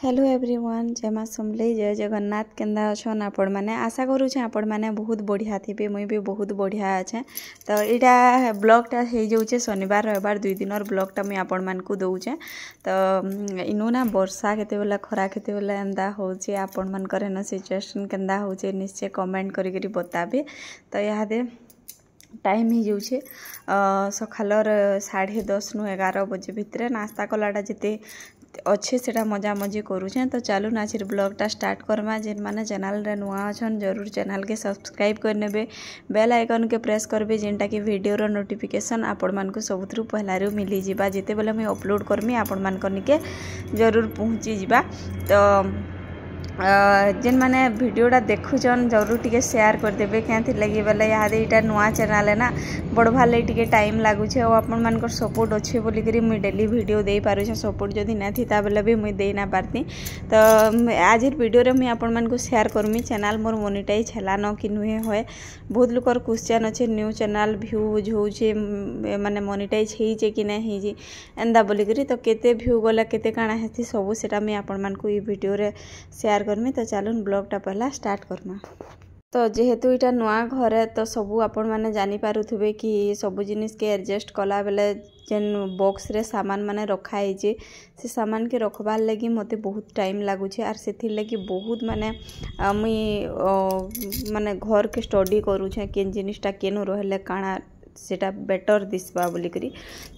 hello everyone जय माँ समलेई जय जगन्नाथ केन्दा अच्छन आपण मैंने आशा करूँ आपण मैंने बहुत बढ़िया थे मुई भी बहुत बढ़िया अच्छे तो यहाँ ब्लॉगटा हो जाऊे शनिवार रविवार दुई दिन ब्लॉगटा मुई आपण मानकु दौचे तो इनु ना वर्षा केतेबेला खरा केतेबेला एंदा होचे आपण मानकर न सिचुएशन केन्दा होचे निश्चय कमेंट करी बताबे तो यहाँ दे टाइम हो जाऊे सकालर 10:30 नु 11 बजे भितर नास्ता कलाटा जिते अच्छे से मजा मजी करुचे तो चलू आज ब्लॉगटा स्टार्ट करमा जेन माने चैनल रे नुआ अछन जरूर चैनल के सब्सक्राइब करने बेल आइकन के प्रेस करबे जेनटा कि वीडियो नोटिफिकेशन आपण मानक सबुथु पहला मिली जिबा जिते बेले मुई अपलोड करमी आपण मानक निके जरूर पहुँची जिबा तो जेन माने वीडियोटा देखुचन जरूर टिके शेयर करदेवे क्या लगी बोले यहाँ यहाँ नुआ चैनल है ना बढ़वार लगे टिके टाइम लगुचे और आपण मानकर सपोर्ट अच्छे बोलिक मुई डेली वीडियो दे पारुछे सपोर्ट जदि ना थी बेले भी मुई दे ना पारती तो आज वीडियो रे मुई आपण मानक शेयर करमी चैनल मोर मोनिटाइज हैला न कि नुहे होए बहुत लोकर क्वेश्चन अच्छे न्यू चैनल व्यूज होचे माने मोनिटाइज होइचे कि ना होइचे एंदा बोलिक तो केते व्यू गला केते काଣା हेसी सब सेटा मुई आपण मानक ई वीडियो रे शेयर करमी तो चलून ब्लॉगटा पहला स्टार्ट करमा तो जेहेतु इटा नुआ घर है तो सबू आपण माने जानी पारुथुबे कि सबू जिनिस के एडजस्ट कला बेले जेन बॉक्स रे सामान माने रखा है से सामान के रखबार लगी मते बहुत टाइम लगुचे आर से लगी बहुत माने मुई माने घर के स्टडी करूछे केन जिनिसटा केनु रहले काଣା सेटा बेटर दिसबा बोलिकरी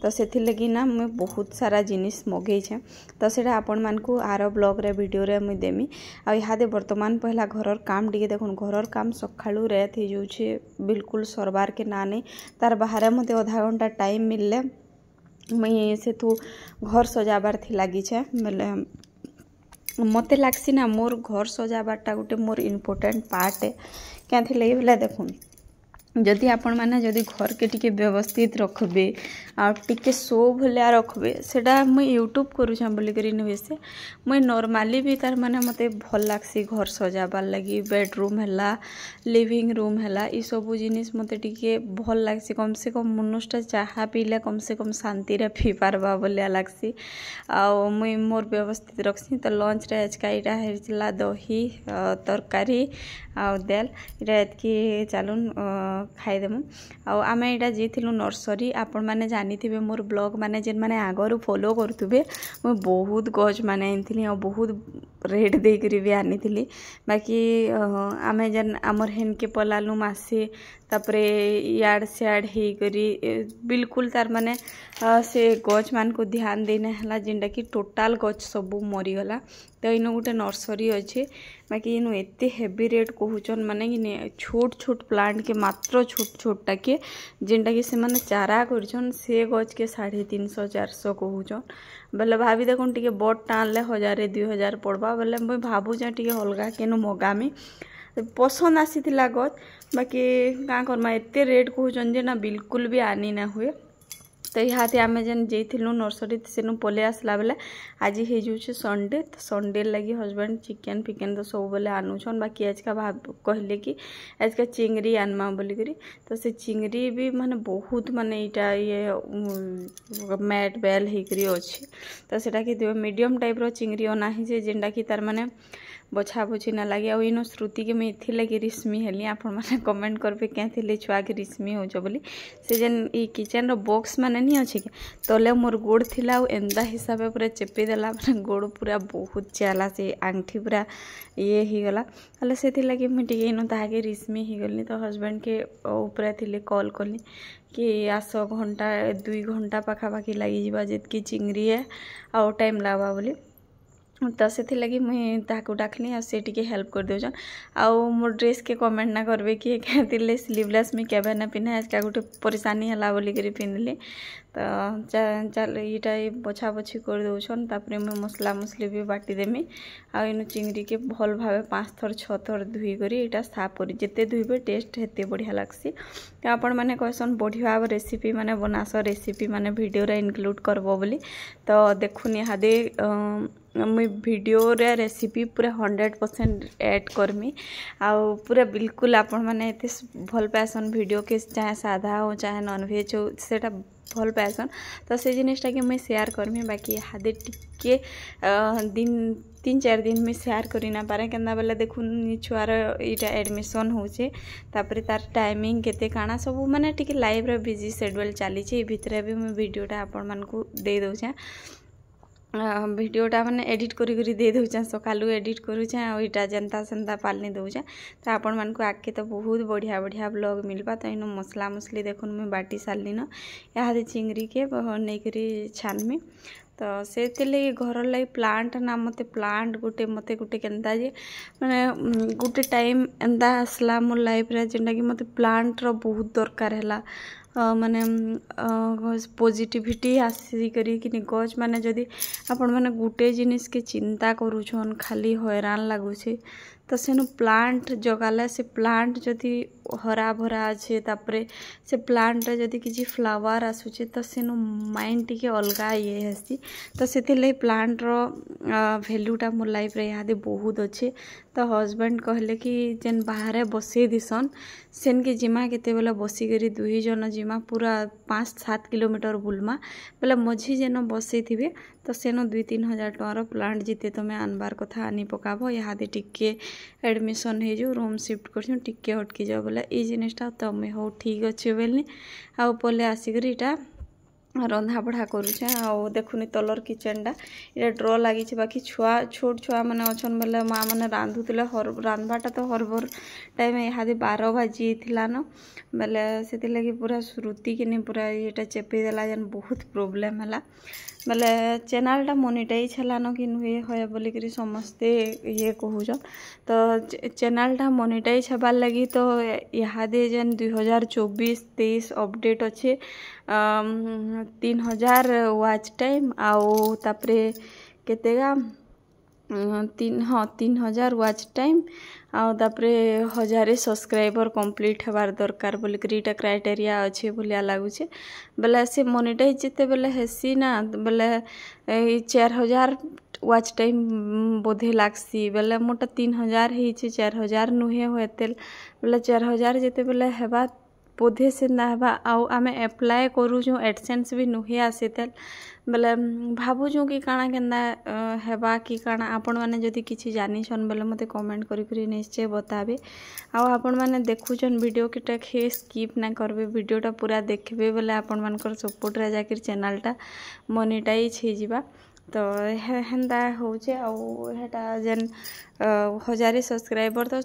तो से लगी ना मुझे बहुत सारा जिनिस मगेछे तो सेटा आपण मानकु आर ब्लॉग रे वीडियो रे मुई देमी आ इहादे वर्तमान पहला घरर काम टिके देखुन घरर काम सखाळु रेत हो जाउछे बिल्कुल सरबार के ना नहीं तार बाहर मते आधा घंटा टाइम मिलले मुई सेथु घर सजाबार थी लागिछे बेले मते लागसी ना मोर घर सजाबारटा गोटे मोर इम्पोर्टेंट पार्ट है क्या लगे बोले देखुन जदि आपण माने जदि घर के टिके व्यवस्थित रखबे आ टिके शो भलिया रखबे सेटा मुई यूट्यूब करूछा बोली करी नवेसे मुई नॉर्मली भी तार माने मते भल लागसी घर सजाबार लगी बेडरूम हैला लिविंग रूम हैला ई सब जिनिस मते टिके भल लागसी कम से कम मनुष्य चाहा पीले कम से कम शांति रे पी पारबा बोलिया लागसी आ मुई मोर व्यवस्थित रखसी तो लंच रे आज काईटा हेला दही तरकारी आ दाल इटा एतकी चालून खाईदेमु आमे यहाँ जाइलु नर्सरी आपण मैंने जानी थे मोर ब्लॉग माने जेन माने आगरू फॉलो करुवे मुझे बहुत गज माने आनी और बहुत रेट देकर भी आनी थी बाकी आमे जेन आमर हेन के पलालु मासे तापरे याड सियाड ही करी बिल्कुल तार माने से गच मान को ध्यान देना है जेनटा कि टोटाल गच सब मरीगला तो इन गोटे नर्सरी अच्छे बाकी इन एते हेवी रेट कहूचन माने कि छोट छोट प्लांट के मात्र छोट छोटा के जेनटा कि से माने चारा करछन से गच के 350-400 कहूचन बेले भाभी देखुन टिके बट टाणले 1000-2000 पड़वा बेले मुई भावुचे टिके अलगा केनु मगामी पसंद आसी गच बाकी क्या करमा एते रेट कहूचन जे ना बिल्कुल भी आनी ना हुए तो यहाँ आम जेन जाइलु नर्सरी सेनु पले आसला बेले आज हो जाऊे संडे तो संडे लगी हजबैंड चिकेन फिकेन तो सब बेले आनुछन बाकी आज का भाव कहले कि आज का चिंगरी आनमा बोलिक तो से चिंगरी भी माने बहुत माने इटा ये मैट बेल होकर अच्छे तो सेटा कि मीडियम टाइप रो चिंगरी अना ही जेनटा कि तार माने बछा बछी ना लगे आ इन श्रुति के मैं इथि लगी रिश्मी हेली आपण माने कमेंट करबे क्या थिले छुआ के रिश्मी होजो बोली से जेन ई किचन रो बॉक्स माने नहीं अच्छे कि तले मोर गोड़ थिला आ एंदा हिसाब पूरा चेपे देला माने गोड़ पूरा बहुत चला से आंगठी पूरा ये ही गला हले से लगी मुझे टिके इन ताके रिश्मी ही गली तो हस्बैंड के ऊपर थिले कॉल कली कि आस घंटा 2 घंटा पाखापाखि लगी जावा जितकी चिंगरी है आ टाइम लागबा बोली तो से लगी मुई ताकू डाकली आ से टिके हेल्प कर देउछन आ मोर ड्रेस के कमेंट ना करबे कि कहतिले स्लीवलेस में केबे ना पिन्हा आज का गोटे परेशानी हला बोली करी पिनली तो चल इटा बछा बछी कर देउछन तापरे मैं मसला मसली भी बाटी देमी आ इन चिंगरी के भल भावे 5 थर 6 थर धुई करी इटा साफ करी जेते धुईबे टेस्ट हेते बढ़िया लागसी तो आपण माने कहसन बढ़िया रेसिपी माने बनास रेसिपी माने वीडियो रे इंक्लूड करबो बोली तो देखुन यहाँ दे मुई वीडियो रे रेसिपी पूरा 100% ऐड करमी आ पूरा बिल्कुल आपण माने एते भल पासन वीडियो के चाहे सादा हो चाहे नॉनवेज हो सेटा भल पासन तो से जिनिसटा के मुई शेयर करमी बाकी हादे टिके दिन 3-4 दिन में शेयर करी ना पारे केंदा बेले देखुन छुआर इटा एडमिशन होचे तापर तार टाइमिंग केते काना सब माने टिके लाइव रे बिजी शेड्यूल चली छि भितरे भी मैं वीडियोटा आपण मन को दे दउछे वीडियोटा माने एडिट करी करी दे दउछे सकालू एडिट करूछे आ इटा जनता संता पालनी दउछे तो आपण मन को आके तो बहुत बढ़िया बढ़िया ब्लॉग मिलबा तो इनो मसला मसली देखुन मैं बाटी सारली न यादे चिंगरी के नै करी छानमी तो से घर लगे प्लांट ना मत प्लांट गोटे केनता जे माने गोटे टाइम एंदा आसला मोर लाइफ रे जेंटा कि मत प्लांट रो बहुत दरकार हैला माने पॉजिटिविटी आसी करी कि गछ माने जदी आपण माने गोटे जिनिस के चिंता करूछन खाली हैरान लागुछे तो सेनु प्लांट जगाले से प्लांट जदि हरा भरा अच्छे तापरे से प्लांट जदि किसी फ्लावर आसुचे तो सेनु माइंड टिके अलगा ये हेसी तो से प्लांट रो वैल्यूटा मोर लाइफ रे यादे बहुत अच्छे तो हस्बैंड कहले कि जेन बाहर बसई दिसन सेन के जिमा केते बेला बसी करी 2 जन जिमा पूरा 5-7 किलोमीटर बुलमा बेला मझी जेन बसई थिबे तो सेनो 2-3 हजार टकार प्लांट जिते तुम्हें आनबार कथा आनी पकाब इहादे टिके एडमिशन हो जो रूम शिफ्ट कर टिके हटकी जाओ बोले ये जिनिसटा तुम्हें हो ठीक अच्छे बोलनी आ पले आसिक इटा रंधा बढ़ा करुचे आ देखुनी तलर किचेनटा ये ड्र लगी बाकी छुआ छोट छुआ मैंने अच्छन बोले माँ मैंने रांधुले रांधवाटा तो हरभर टाइम इहादे 12 बाजी थिला न बोले से लगी पूरा श्रुति कि नहीं पूरा ये चेपीदेला जेन बहुत प्रोब्लेम है बोले चैनलटा मोनिटाइज है न कि नुहे है बोलिक समस्ते ये कहून तो चैनलटा मोनिटाइज हबार लगी तो इहादे जेन 2024-23 अपडेट अच्छे 3000 वाच टाइम आउ तापरे केतेगा 3000 वाच टाइम आउ तापरे 1000 सब्सक्राइबर कंप्लीट हबार दरकार बोलिकरी इटा क्राइटेरिया अच्छे बोलिया लागुचे बोले से मोनेटाइज जिते बोले हेसी ना बोले 4000 वाच टाइम बोधे लागसी बोले मोटा 3000 ही 4000 नुहे होते बोले 4000 जिते बोले हेबा बोधे से ना हेबा आउ आमे अप्लाई करू जो एडसेंस भी नुहे आसीते बोले भावुँ कि काना केन्दा हेबा कि काना आपण माने जदि किछि जानिछन बोले मते कमेंट करी निश्चय बताबे आउ आपण माने देखुछन वीडियो केटा खे स्किप ना करबे वीडियोटा पूरा देखबे बोले आपण मानकर सपोर्ट रे जाकिर चैनलटा मोनेटाइज हे जिबा तो हेन्दा होचे आउ हेटा जेन 1000 सब्सक्राइबर तो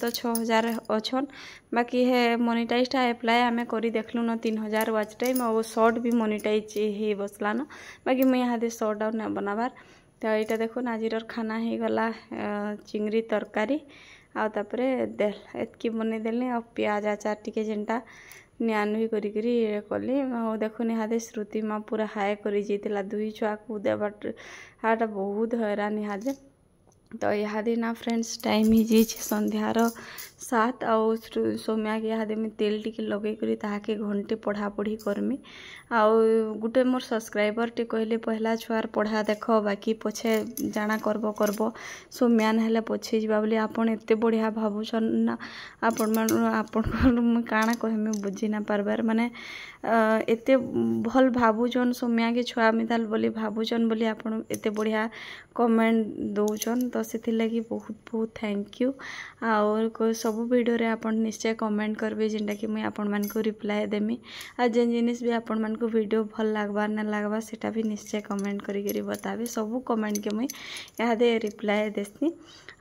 6000 अच्छन बाकी है मोनेटाइजटा अप्लाई आमे करी देखलु न 3000 वाच टाइम और शॉर्ट भी मोनेटाइज हे बसला न बाकी मैं यहाँ शॉर्ट आउट ना बनाबार तो यहाँ देखो आजिर खाना हो गला चिंगरी तरकारी आ तापरे एतकी बनै देली आ प्याज आचार टिके जेनटा न्यान भी करी कली देखो निहादे श्रुति माँ पूरा हाय करी जाइतिला 2 छुआ को देबाट हाटा बहुत हैरान इहादे तो इहादे ना फ्रेंड्स टाइम ही जी संध्यार 7 आउ सौम्या के इहादे में तेल टिके लगे करी ताके घंटे पढ़ा पढ़ी करमी आउ गुटे मोर सब्सक्राइबर टे कहले पहला छुआर पढ़ा देख बाकी पछे जाना करबो सौम्यान हेले पछे जीवा बोली आपण एते बढ़िया भाबुछन ना आपण काना कहमे बुझी ना पारबार माने एते भल भाबुछन सौम्या के छुआ मिताल बोली भाबुछन बोली आपण एते बढ़िया कमेंट दउछन तो सेति लगी बहुत बहुत थैंक यू और सब वीडियो रे आपण निश्चय कमेंट करबे जेंटा कि मैं आपण मान को रिप्लाई देमी आ जेन जिनिस भी आपण मान को वीडियो भल लागबा ना लागबा सेटा भी निश्चय कमेंट करी बताबे सब कमेंट के मुई इहादे रिप्लाई देसी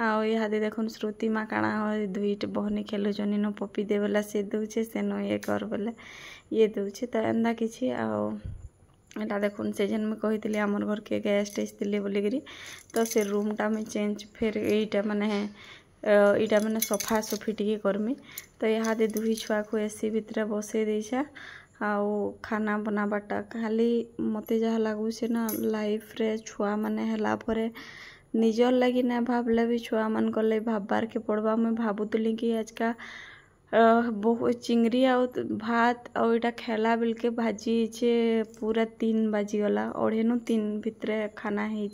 आ इहादे देखुन श्रुति माँ काना 2 बहनी खेलु जनी न पपी दे वाला से दउछे से न ये कर बोले ये दउछे तो एंदा किछि आ एटा देखुन से जेन में कही आमर घर के गेस्ट आसते बोलिकी तो से रूमटा में चेंज फिर यहीटा माने इटा माने सफा सफी टिके करमी तो इहादे 2 छुआ को एसी भितर बसई देछा आउ खाना बनाबाटा खाली मते जहाँ लगुचे ना लाइफ रे छुआ माने हला परे निजर लगी ना भावले भी छुआ मान कले भाबार के पड़वा मैं भावुली कि आज का बहुत चिंगरी आ भात और इटा खेला बिलके भाजी पूरा 3 बाजीगला 2:30 भितर खाना है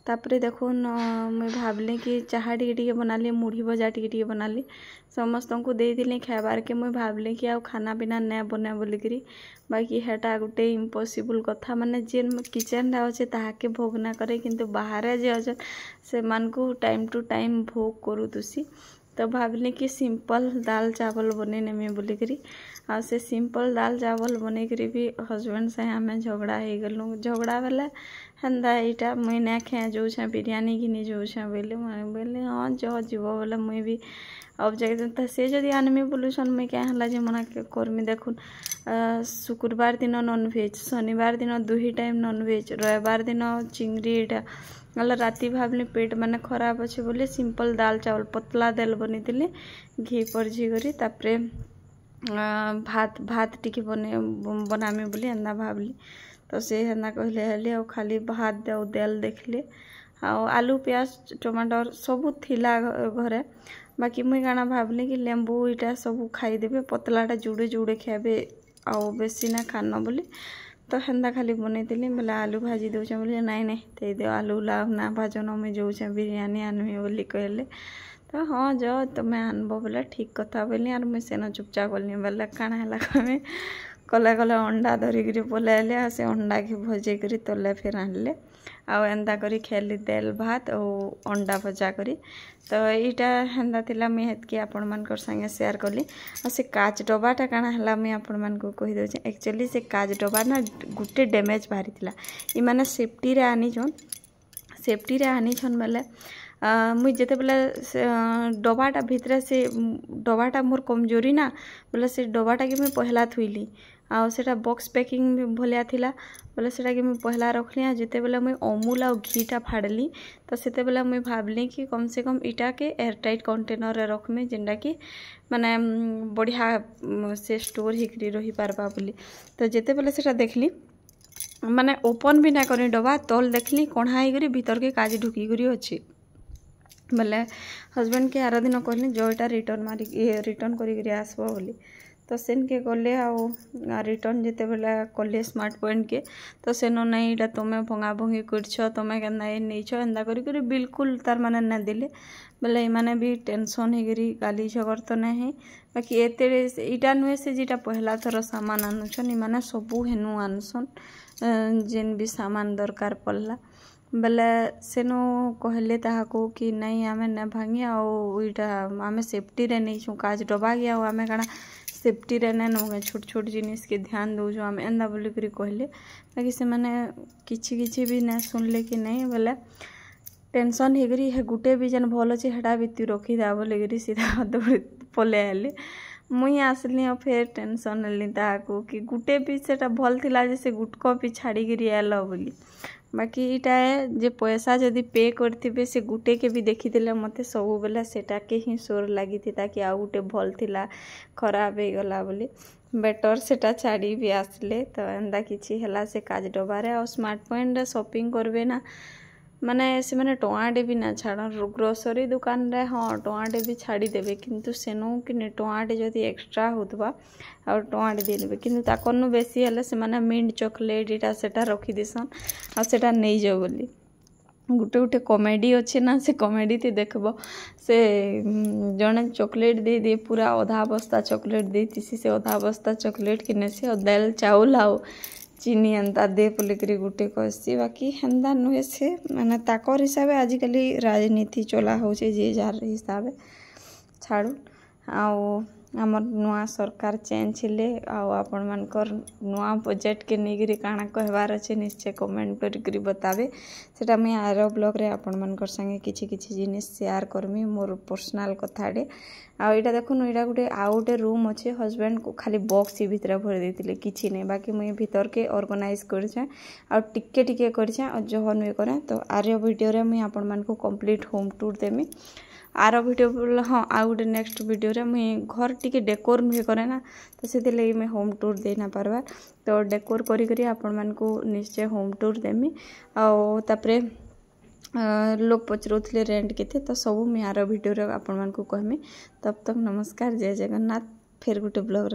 तो तापर देखुन मुई भावली कि चाहा टी बनाली मुढ़ी भजा टी बनाली समस्त को देदी खाबार के मुई भावली कि आउ खाना पीना नहीं बने बोलिकी बाकी हेटा गोटे इम्पॉसिबल कथा माने जेन किचन अच्छे ताके भोग ना करे किंतु बाहर जे अच्छे से मानकु टाइम टू टाइम भोग करू तुसी तो भाविली कि सिंपल दाल चावल बने नेमी बोलिकी आ से सिंपल दाल चावल बने करी भी हस्बैंड से आम झगड़ा हो गलु झगड़ा बेले हेन्दा यहाँ मुई ना खाए जाऊे बिरियानी घिनी जाऊे बोले बोले हाँ जो जीव बोले मुई भी अब जाए से जदि आनमी बोलुसन मुई क्या है मना करमी देखुन शुक्रवार दिन नॉनवेज शनिवार दिन 2 टाइम नॉनवेज रविवार दिन चिंगड़ी यहाँ गला राति भावली पेट माने खराब अच्छे बोले सिंपल दाल चावल पतला दाल बनी घी परझी करी तापरे भात भात टिके बनामी बोली एंदा भावली तो से हेन्दा कहले हेले और खाली भात दे दाल देखले आलू प्याज टमाटर सबू थिला घरे बाकी मुई गाना भावली कि लेंबू इटा सब खाईदेवे पतलाटा जुड़े जुड़े खाबे आउ बेसी ना खाना बोली तो हेन्दा खाली बनई बोले आलू भाजी दौचे बोले नाई नाई ते दे आलू ला ना भाजन मुझे जाऊे बिरियानी आनमी बोली कहले तो हाँ जो तुम्हें आनब बोले ठीक कथा बोली आर मुझे सेन चुपचाप गलनी बोले काण है कमे कले कले अंडा धरिकी पलाइले से अंडा के भजे कर तले फिर आनले आउ एंदा करी खेली दाल भात और अंडा भजा करी तो यहाँ हेन्दा थिला मुई हेतकी आपण मानकर संगे शेयर कली आ से काच डबाटा काना हला मुई आपण मानकु कहि दउचे एक्चुअली से काच डबा ना गुटे डैमेज बाहरी थिला इ माने सेफ्टी रे आनी छन बेले मुई जेते बेले डबाटा भितरे से डबाटा मोर कमजोरी ना बोले से डबाटा के मुई पहला थुइली आ सेटा बॉक्स पैकिंग भी भलिया थिला बोले सेटा कि मुई पहला रखली आ जेते बेले मुई अमूल आ घीटा फाड़ली तो सेते बेले मुई भावली कि कम से कम इटा के एयरटाइट कंटेनर रे रखमी जेनटा कि माने बढ़िया से स्टोर हिकरी रही पारबा बोली तो जेते बेले सेटा देखली माने ओपन भी ना करी डबा तल देखली कणा होकर भीतर के काज ढुकी करी अच्छी बोले हस्बैंड के आर दिन कहले जो इटा रिटर्न करी आसबो बोली तो सेन के गले रिटर्न जिते बेले कले स्मार्ट पॉइंट के तो सेन नहीं इटा तुम्हें भंगा भंगी कर तुम्हें केन्दा नहींछ एंदा करी बिल्कुल तार माने ना दिले बोले माने भी टेंशन होगी गाली झगड़ तो नहीं बाकी एते इटा नुहे से जीटा पहला थर सामान आनुछन इमाने सबू हेनु आनसन जेन भी सामान दरकार पड़ला बेले सेनु कहले ताहाको कि नहीं आमे न भांगी आईटा आमे सेफ्टी रे नहीं छु काज डबा गया आमे काना सेफ्टी रे न नगे छोट छोट जिनिस के ध्यान दौ जो आमे एंदा बोली करी कहले बाकी से माने किछि भी ना सुनले कि नहीं बोले टेंशन हेगरी है गुटे भी जन भल अच्छे हेटा भी तू रखी दा बोले सीधा दौड़ी पले आली मुई आसली और फिर टेंशन ली ताको कि गुटे भी सेटा भल थिला जैसे गुटको भी छाड़ी गिरी आल बोली बाकी इटा जे पैसा जदि पे करथिबे से गुटे के भी देखी देले मते सब बेला सेटा के ही सोर लगी थी ताकि आ गुटे भल थिला खराब हो गला बोली बेटर सेटा छाड़ी भी आसले तो एंदा किछि हला से काज डबारे और स्मार्ट पॉइंट रे शॉपिंग करबे ना माने से माने टोआटे भी ना छाड़ ग्रोसरी दुकान रे हाँ टोआटे भी छाड़ी देबे किंतु सेनु कि टोआटे जदि एक्स्ट्रा होतबा और टोआटे दे देबे किंतु ताकनु बेसी हले से माने मिंट चॉकलेट इटा सेटा रखी दिसन आ सेटा नै जाओ बोली गुटे गुटे कॉमेडी अच्छे ना से कॉमेडी थी देखबो से जने चॉकलेट दे दे पूरा आधा बस्ता चॉकलेट देती से आधा बस्ता चॉकलेट किने से और दाल चावल आओ चीनी एंता दे बोलिकी गुटे कहसी बाकी हेन्दा नुहे से माने ताकर हिसाब आजिकल राजनीति चला हो जे जार हिसाब छाड़ू आमर नुआ सरकार चेंज हेले आपण मानकर नुआ बजेट के नहीं काना कहबार अच्छे निश्चय कमेंट करी बताबे सेटा मुई आर ब्लॉग रे आपण मानकर संगे किछि किछि जिनिस शेयर करमी मोर पर्सनल कथाडे आईटा देखुन इटा गोटे आउ गोटे रूम अच्छे हस्बैंड को खाली बॉक्स भितर भर देते किछि नहीं बाकी मुई भीतर के ऑर्गेनाइज करछे आ टिके टिके करछे और जहन भी करे तो आर वीडियो रे मुई आपण मान को कंप्लीट होम टूर देमी आर वीडियो हाँ आउ गोटे नेक्स्ट वीडियो रे मुई घर टिके डेकोर भी करे ना तो से लगी मुई होम टूर दे ना पारबार तो डेकोर करी करी आपण मान को निश्चय होम टूर देमी और तापरे लोग पचरुले रेंट केते तो सब मुई आर वीडियो रे आपण मान को कहमी तब तक नमस्कार जय जगन्नाथ फिर गोटे ब्लॉग